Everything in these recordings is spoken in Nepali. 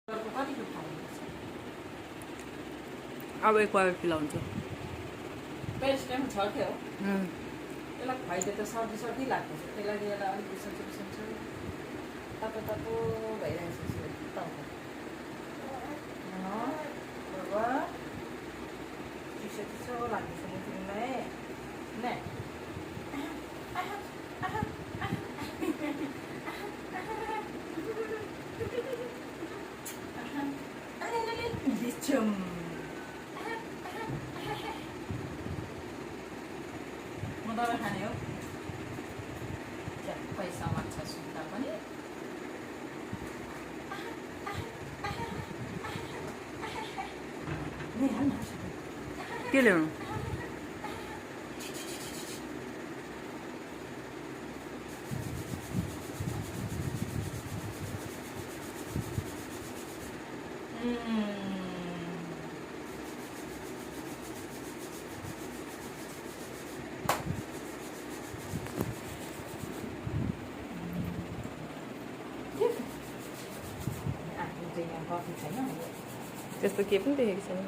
कतिको खानुहुन्छ अब एक बार पिलाउँछु। पेस्ट टाइम छ क्या हो त्यसलाई खुवाइदियो त सर्दी सर्दी लाग्दैछ त्यही लागि यसलाई अलिक बिसन्चो बिसन्चो तातो तातो भइरहेछ बाबा चिसो चिसो लाग्दैछ नि तिमीलाई ने बिचम म दबाई खाने हो पैसा माग्छ सुन्दा पनि के ल्याउनु? त्यस्तो के पनि देखेको छैन।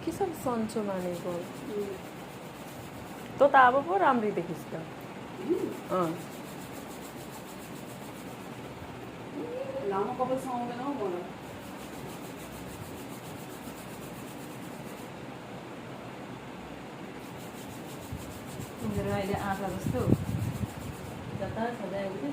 के सब सन्चो मानेको तँ त अब पो राम्ररी देखिस् त। लामो कपाल सुहाउँदैन हौ मलाई। तिम्रो अहिले आँटा जस्तो जता सजाएको थियो